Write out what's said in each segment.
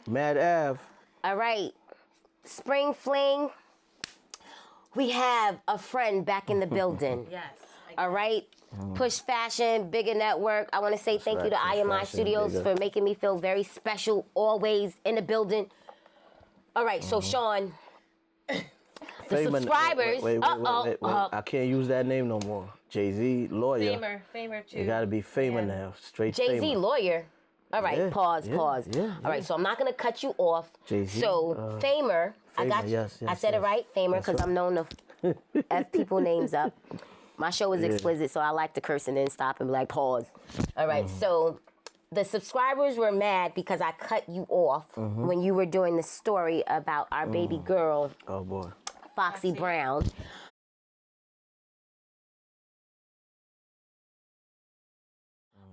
Mad Ave. All right. Spring Fling. We have a friend back in the building. Yes. All right. Push Fashion, Bigga Network. I want to say thank you to IMI Studios for making me feel very special, always in the building. All right, so Sean, the subscribers. Wait. I can't use that name no more. Jay-Z, lawyer. Famer too. You gotta be Famer now. Straight Jay-Z, Famer. lawyer. All right, Yeah, pause. yeah. All right, so I'm not going to cut you off. Jay-Z, So, Famer, I got you. yes, I said it right, Famer, because I'm known to F people names up. My show is explicit, so I like to curse and then stop and be like, pause. All right, so the subscribers were mad because I cut you off when you were doing the story about our baby girl. Oh, boy. Foxy Brown.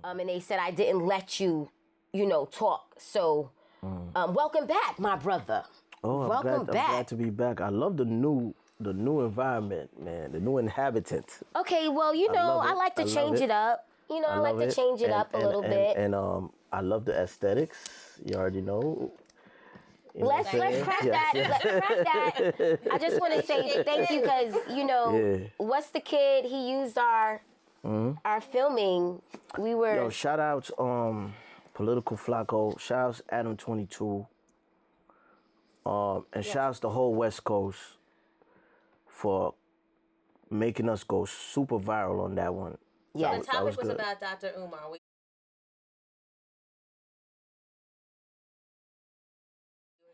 And they said I didn't let you, talk. So, welcome back, my brother. Oh, I'm glad to be back. I love the new environment, man. The new inhabitant. Okay, well, I like to change it up. I like to change it up a little bit. And I love the aesthetics. You already know. Let's crack that. Let's crack that. I just want to say thank you because, what's the kid? He used our filming. We were... Yo, shout outs Political Flacco. Shout outs Adam 22. And shout outs the whole West Coast for making us go super viral on that one. Yeah, the topic was about Dr. Umar.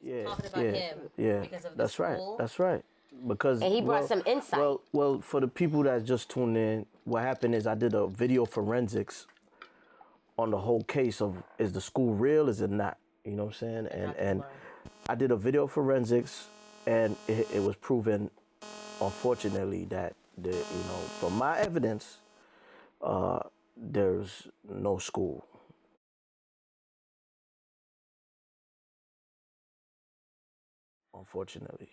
Talking about him because of the school. That's right. Because and he brought some insight. Well, for the people that just tuned in, what happened is I did a video forensics on the whole case of is the school real, is it not? You know what I'm saying? And I did a video forensics, and it was proven, unfortunately, that from my evidence, there's no school. Unfortunately.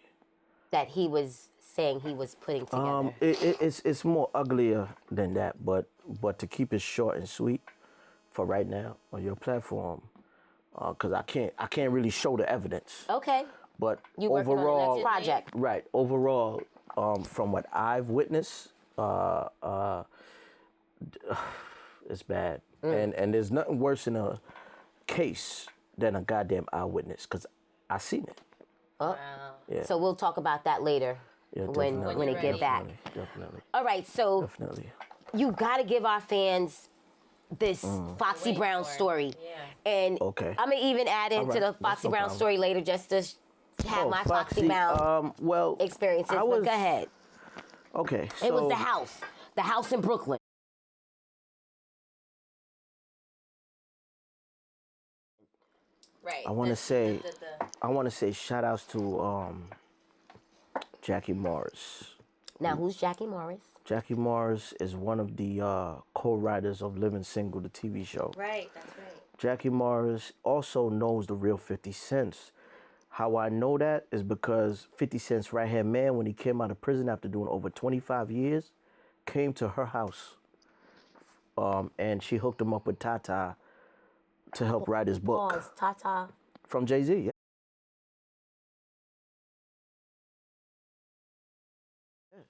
That he was saying he was putting together. It's more uglier than that, but to keep it short and sweet for right now on your platform, because I can't really show the evidence. Okay. But you overall, on the next project. Right. Overall, from what I've witnessed, it's bad, and there's nothing worse in a case than a goddamn eyewitness, because I seen it. Wow. Yeah. So we'll talk about that later when it get back. Definitely. All right, so definitely. You got to give our fans this Foxy Brown story. Yeah. And okay. I'm going to even add into the Foxy Brown story later just to have my Foxy Brown experiences. But go ahead. Okay. So it was the house in Brooklyn. Right. I want to say shout outs to Jackie Morris. Now, who's Jackie Morris? Jackie Morris is one of the co-writers of Living Single, the TV show. Right, that's right. Jackie Morris also knows the real 50 Cent. How I know that is because 50 Cent's right-hand man, when he came out of prison after doing over 25 years, came to her house. And she hooked him up with Tata to help write his book. Pause. Tata. From Jay-Z, yeah.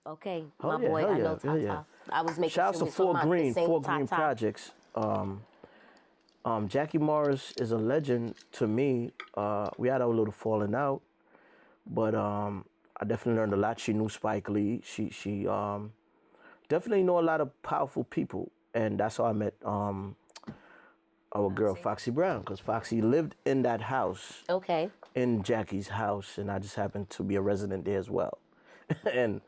Okay, my boy, I know Tata. Yeah. I was making Shout out sure to Four Green Projects. Jackie Morris is a legend to me. We had our little falling out, but I definitely learned a lot. She knew Spike Lee. She definitely know a lot of powerful people, and that's how I met our girl Foxy Brown, because Foxy lived in that house. Okay. In Jackie's house, and I just happened to be a resident there as well. And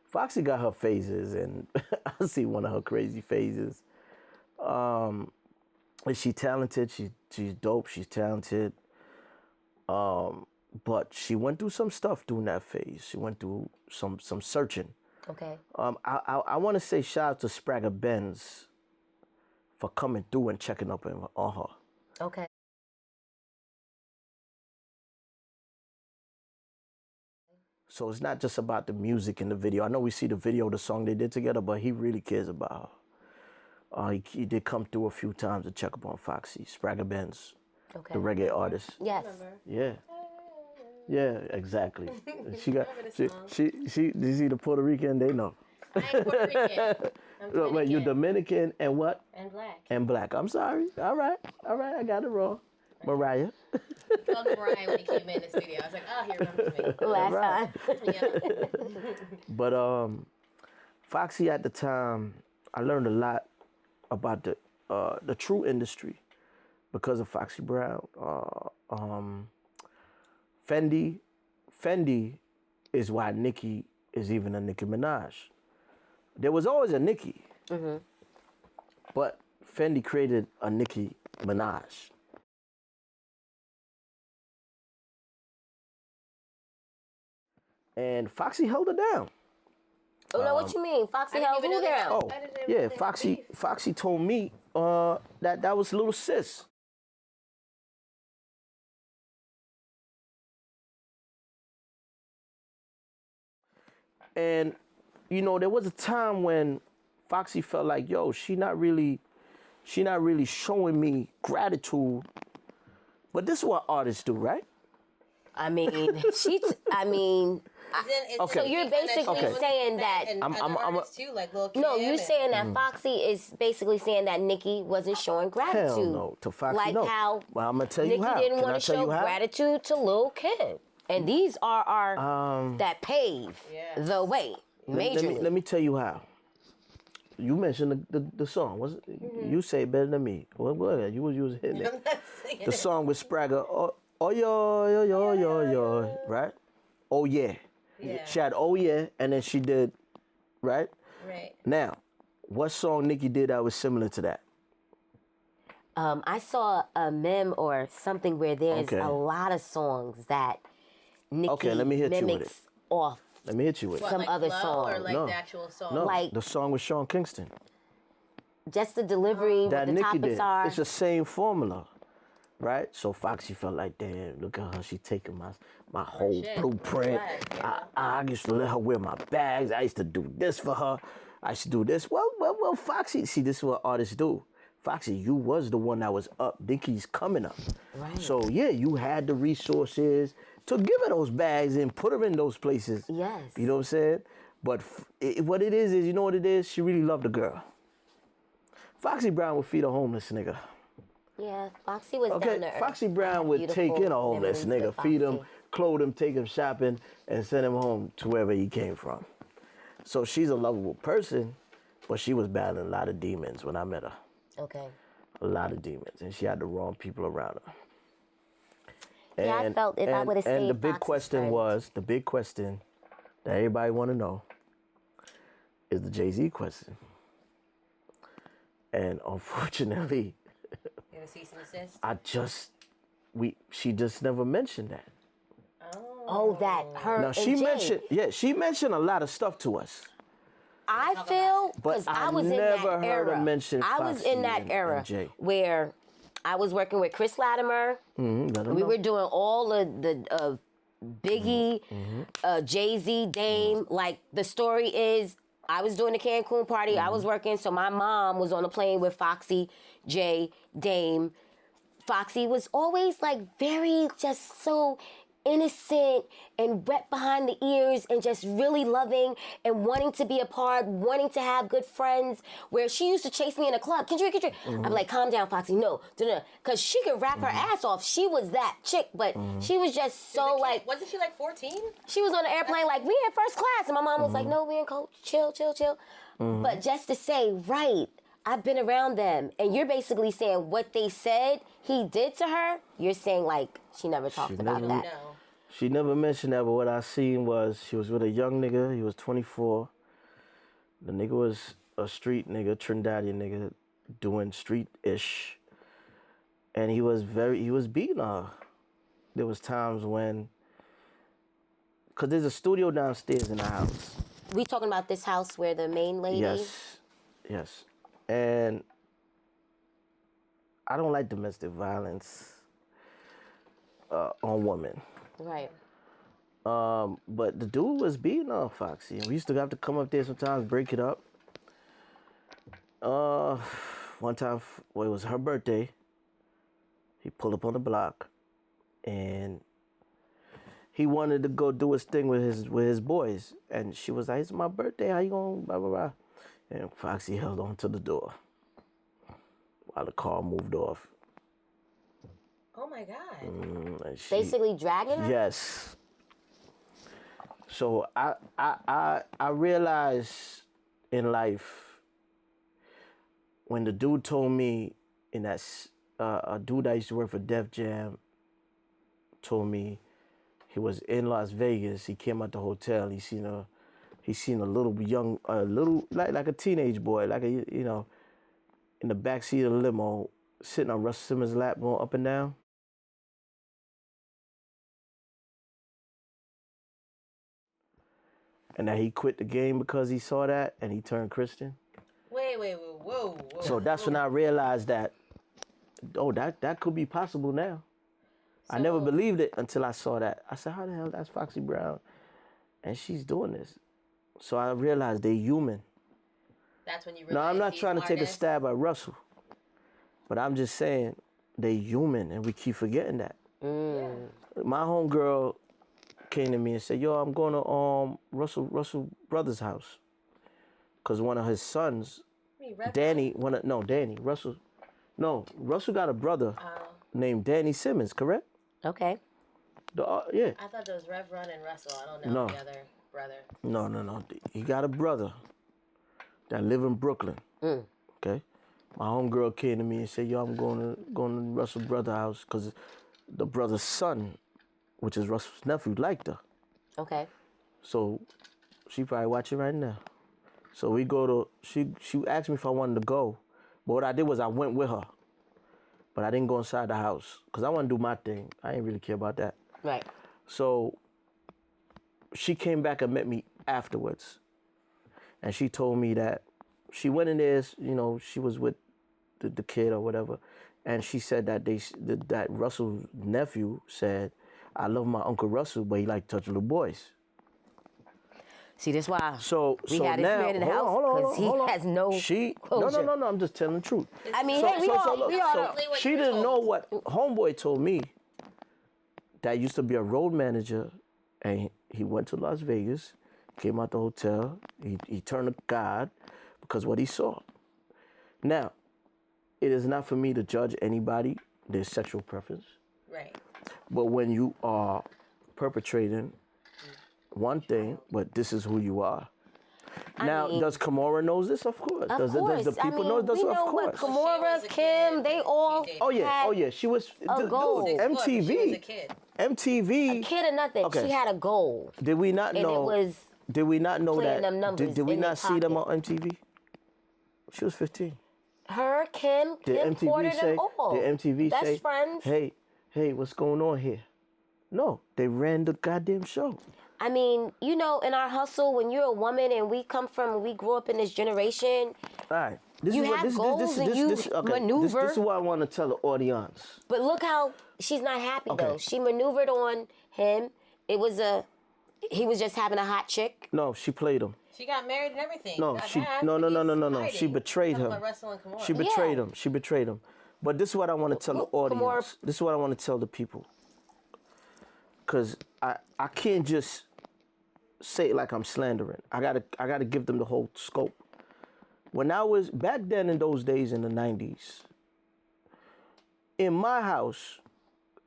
Foxy got her phases, and I see one of her crazy phases. Is she talented? She's dope. She's talented. But she went through some stuff during that phase. She went through some searching. Okay. I want to say shout out to Spragga Benz for coming through and checking up on her. Okay. So it's not just about the music in the video. I know we see the video, the song they did together, but he really cares about her. He did come through a few times to check up on Foxy, Spragga Benz. Okay. The reggae artist. Yes. Yeah. Yeah, exactly. She got she did you see the Puerto Rican? They know. I ain't Puerto Rican. I'm Dominican. Wait, you're Dominican and what? And black. And black. I'm sorry. All right, I got it wrong. Mariah. He called me Mariah when he came in the studio. I was like, oh, he remembers me. Last time. Yeah. But Foxy at the time, I learned a lot about the true industry because of Foxy Brown. Fendi is why Nicki is even a Nicki Minaj. There was always a Nicki, but Fendi created a Nicki Minaj. And Foxy held her down. Oh, no, what you mean? Foxy held who down? Oh, yeah, Foxy told me that was little sis. And, you know, there was a time when Foxy felt like, yo, she not really showing me gratitude. But this is what artists do, right? I mean, Okay. So you're basically saying that I'm too, like Lil Kim no, you're saying that Foxy is basically saying that Nicki wasn't showing gratitude. Hell no, to Foxy like no. how well, I'm gonna tell you Nicki how. didn't Can want I to tell show you how? gratitude to Lil Kim, and these are our that pave the way majorly. Let me tell you how. You mentioned the song. Was it? You say it better than me. What? You was hitting it. The song with Spragger. Oh yo, right? Oh yeah. She had oh yeah, and then she did, right? Right. Now, what song Nicki did that was similar to that? I saw a meme or something where there's a lot of songs that Nicki let me hit you with mimics it. off Let me hit you with some like other flow song. or like No. the actual song? No, like- the song with Sean Kingston. Just the delivery, That what the Nicki topics did. are. It's the same formula, right? So Foxy felt like, damn, look at her. She taking my whole blueprint. I used to let her wear my bags. I used to do this for her. I used to do this. Well, Foxy, see, this is what artists do. Foxy, you was the one that was up. Nicki's coming up. Right. So, yeah, you had the resources to give her those bags and put her in those places. Yes. You know what I'm saying? But what it is, you know what it is? She really loved the girl. Foxy Brown would feed a homeless nigga. Yeah, Foxy was down there. Foxy Brown would take in a homeless nigga, feed him, clothe him, take him shopping, and send him home to wherever he came from. So she's a lovable person, but she was battling a lot of demons when I met her. Okay. A lot of demons, and she had the wrong people around her. Yeah, I felt if I would have stayed And the big Foxy's question friend. was, the big question that everybody want to know is the Jay-Z question. And unfortunately, You have a cease and desist? she just never mentioned that. Oh, that her Now and she Jay. she mentioned a lot of stuff to us. I feel But because I I was in never that heard her era. mention I was Foxy in that and era Jay. where I was working with Chris Latimer. We were doing all of the Biggie, Jay-Z, Dame. Like the story is, I was doing the Cancun party. I was working, so my mom was on a plane with Foxy, Jay, Dame. Foxy was always like very just so innocent and wet behind the ears and just really loving and wanting to be a part, wanting to have good friends, where she used to chase me in a club. Can you drink? I'm like, calm down, Foxy. No. Because she could rap her ass off. She was that chick, but she was just so like... Wasn't she like 14? She was on the airplane like, we in first class. And my mom was like, no, we in coach. Chill. But just to say, right, I've been around them. And you're basically saying what they said he did to her, you're saying like she never talked about that. No. She never mentioned that, but what I seen was she was with a young nigga. He was 24. The nigga was a street nigga, Trinidadian nigga, doing street-ish. And he was beating her. There was times when, because there's a studio downstairs in the house. We talking about this house where the main lady? Yes. And I don't like domestic violence on women. Right. But the dude was beating on Foxy. And we used to have to come up there sometimes, break it up. One time, it was her birthday. He pulled up on the block, and he wanted to go do his thing with his boys. And she was like, "It's my birthday. How you going?" Blah blah blah. And Foxy held on to the door while the car moved off. Oh my God. And Basically dragging her? Yes. So I realized in life when the dude told me in that a dude that used to work for Def Jam told me he was in Las Vegas. He came out the hotel. He seen a little young, like a teenage boy, like in the backseat of the limo, sitting on Russ Simmons' lap, going up and down. And that he quit the game because he saw that and he turned Christian. Wait, whoa. So that's when I realized that, that could be possible now. I never believed it until I saw that. I said, how the hell that's Foxy Brown? And she's doing this. So I realized they're human. That's when you realize. No, I'm not trying to take a stab at Russell. But I'm just saying they're human and we keep forgetting that. My homegirl came to me and said, yo, I'm going to Russell Brothers' house. Because one of his sons, Russell got a brother named Danny Simmons, correct? Okay. Yeah. I thought there was Rev Run and Russell. I don't know the other brother. No. He got a brother that live in Brooklyn. Okay. My homegirl came to me and said, yo, I'm going to Russell Brothers' house because the brother's son, which is Russell's nephew, liked her. Okay. So she probably watching right now. So we go to, she asked me if I wanted to go. But what I did was I went with her. But I didn't go inside the house because I want to do my thing. I didn't really care about that. Right. So she came back and met me afterwards. And she told me that she went in there, she was with the kid or whatever. And she said that that Russell's nephew said, I love my Uncle Russell, but he like to touch little boys. See, that's why we had this now, man in the house because he has no closure. No, I'm just telling the truth. I mean, we all she didn't know what homeboy told me. That used to be a road manager, and he went to Las Vegas, came out the hotel, he turned to God because what he saw. Now, it is not for me to judge anybody, their sexual preference. Right. But when you are perpetrating one thing, but this is who you are. Does Kimora knows this? Of course. Does the people know this? Of course. Kimora, Kim, they all. Oh yeah. She was a goal. MTV. She was a kid. MTV. A kid or nothing. Okay. She had a goal. Did we not know? And it was. Did we not know playing that? Them numbers did we in not their see them pocket. on MTV? She was 15. Her, Kim ported them all. Did MTV Best say, friends. Hey, what's going on here? No, they ran the goddamn show. I mean, in our hustle, when you're a woman and we grew up in this generation. All right. You have goals and you maneuver. This is what I want to tell the audience. But look how she's not happy Okay. though. She maneuvered on him. He was just having a hot chick. No, she played him. She got married and everything. No, no. She betrayed him. She betrayed him. She betrayed him. But this is what I want to tell the audience. This is what I want to tell the people. Because I can't just say it like I'm slandering. I gotta give them the whole scope. When I was back then in those days in the 90s, in my house,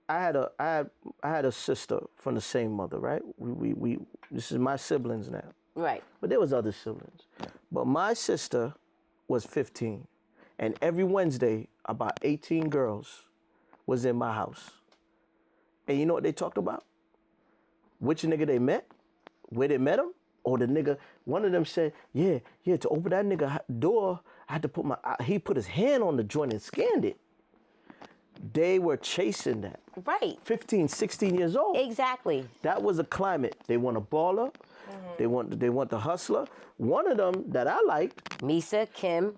I had a sister from the same mother, right? We this is my siblings now. Right. But there was other siblings. But my sister was 15. And every Wednesday, about 18 girls was in my house. And you know what they talked about? Which nigga they met, where they met him, or the nigga, one of them said, yeah, to open that nigga door, I had to he put his hand on the joint and scanned it. They were chasing that. Right. 15, 16 years old. Exactly. That was a climate. They want a baller. Mm-hmm. They want the hustler. One of them that I liked. Misa, Kim.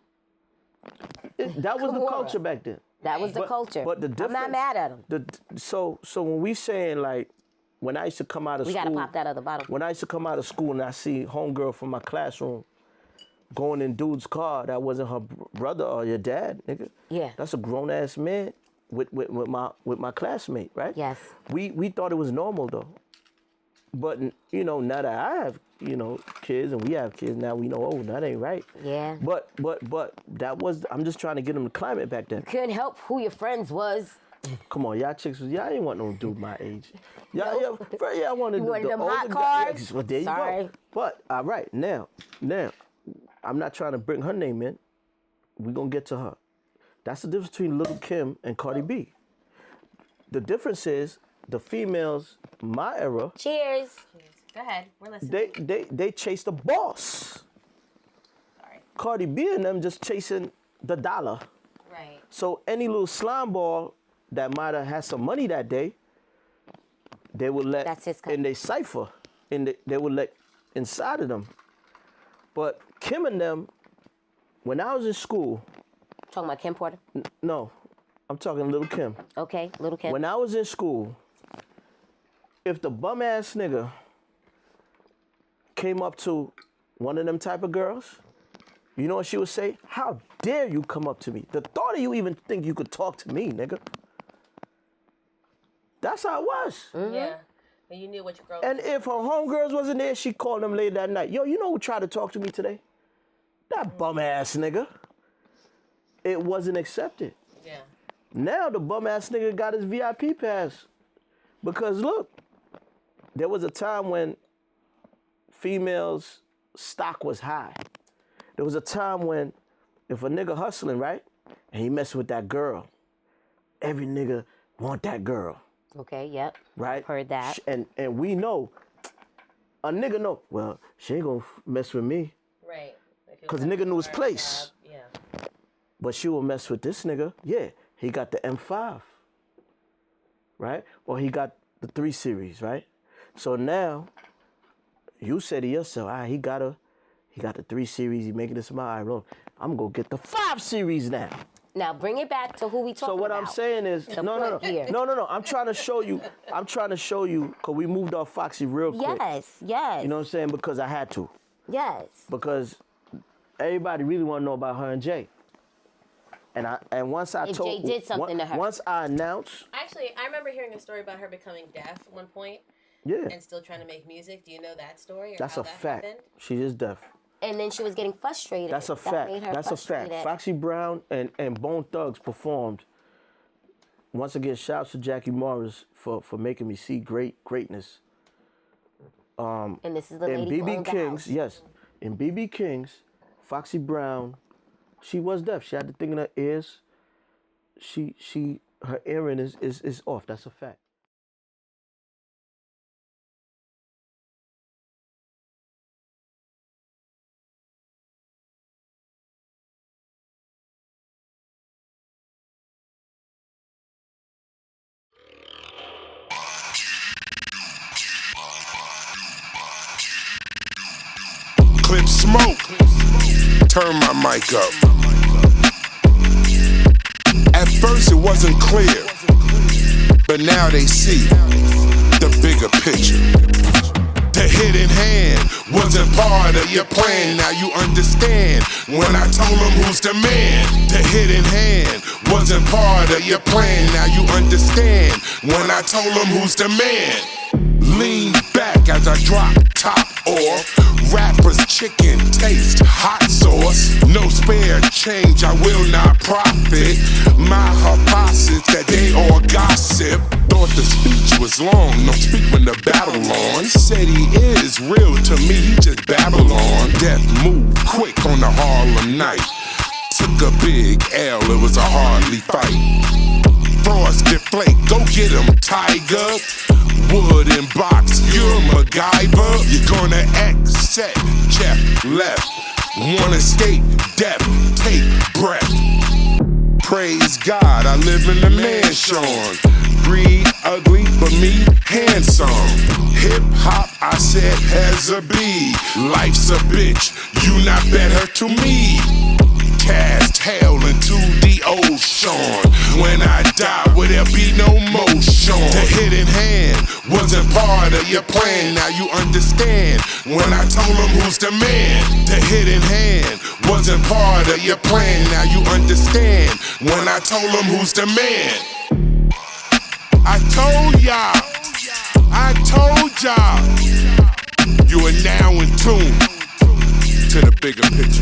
That was the culture back then. That was the culture. But the difference, I'm not mad at them. So when we saying like, when I used to come out of school. We gotta pop that other bottle. When I used to come out of school and I see homegirl from my classroom going in dude's car, that wasn't her brother or your dad, nigga. Yeah. That's a grown ass man. with my classmate, right? Yes. We thought it was normal though. But now that I have kids and we have kids now, we know that ain't right. Yeah. But that was, I'm just trying to get them the climate back then. Couldn't help who your friends was. Come on, y'all chicks, y'all ain't want no dude my age. Y'all wanted You wanted the them older hot guy. cars? Yes, well, there you Sorry. go. But all right, now, I'm not trying to bring her name in. We're gonna get to her. That's the difference between Lil' Kim and Cardi B. The difference is the females, my era. Cheers. Go ahead. We're listening. They chase the boss. Sorry. Cardi B and them just chasing the dollar. Right. So any little slime ball that might have had some money that day, they would let in their cipher, they would let inside of them. But Kim and them, when I was in school. Talking about Kim Porter? No, I'm talking Lil' Kim. Okay, Lil' Kim. When I was in school, if the bum ass nigga came up to one of them type of girls, you know what she would say? How dare you come up to me? The thought of you even think you could talk to me, nigga. That's how it was. Mm-hmm. Yeah. But you knew which girl. And if her homegirls wasn't there, she called them late that night. Yo, you know who tried to talk to me today? That bum ass nigga. It wasn't accepted. Yeah. Now the bum ass nigga got his VIP pass. Because look, there was a time when females' stock was high. There was a time when if a nigga hustling, right, and he messing with that girl, every nigga want that girl. Okay, yep. Right? Heard that. And we know, a nigga know, well, she ain't gonna mess with me. Right. Because the nigga knew his place. Yeah. But she will mess with this nigga. Yeah, he got the M5. Right? Or he got the 3 Series, right? So now, you say to yourself, he got the 3 Series, he making this my iron. I'm gonna get the 5 Series now. Now bring it back to who we talking about. So what I'm saying is, no. I'm trying to show you, because we moved off Foxy real quick. Yes. You know what I'm saying? Because I had to. Yes. Because everybody really want to know about her and Jay. And once I told, Jay did something to her. Once I announced. Actually, I remember hearing a story about her becoming deaf at one point. Yeah. And still trying to make music. Do you know that story? Or That's how a that fact. happened? She is deaf. And then she was getting frustrated. That's a fact. That's a fact. Foxy Brown and Bone Thugs performed. Once again, shouts to Jackie Morris for making me see greatness. And this is the lady in BB King's, yes. In BB King's, Foxy Brown, she was deaf. She had the thing in her ears. Her hearing is off. That's a fact. Clip smoke. Turn my mic up. At first it wasn't clear, but now they see the bigger picture. The hidden hand wasn't part of your plan. Now you understand when I told them who's the man. The hidden hand wasn't part of your plan. Now you understand when I told them who's the man. Lean back as I drop top off. Rappers chicken taste hot sauce. No spare change, I will not profit. My hypothesis that they all gossip. Thought the speech was long, no speak when the battle on. Said he is real to me, he just Babylon. Death moved quick on the Harlem night. Took a big L, it was a hardly fight. Frosted flake, go get him, tiger. Wooden box, you're MacGyver. You're gonna exit, Jeff left. Wanna escape, death, take breath. Praise God, I live in the mansion. Greed, ugly, but me, handsome. Hip hop, I said, has a B. Life's a bitch, you not better to me. Cast hell into the ocean. When I die, will there be no motion? The hidden hand wasn't part of your plan. Now you understand when I told them who's the man. The hidden hand wasn't part of your plan. Now you understand when I told them who's the man. I told y'all. I told y'all. You are now in tune to the bigger picture.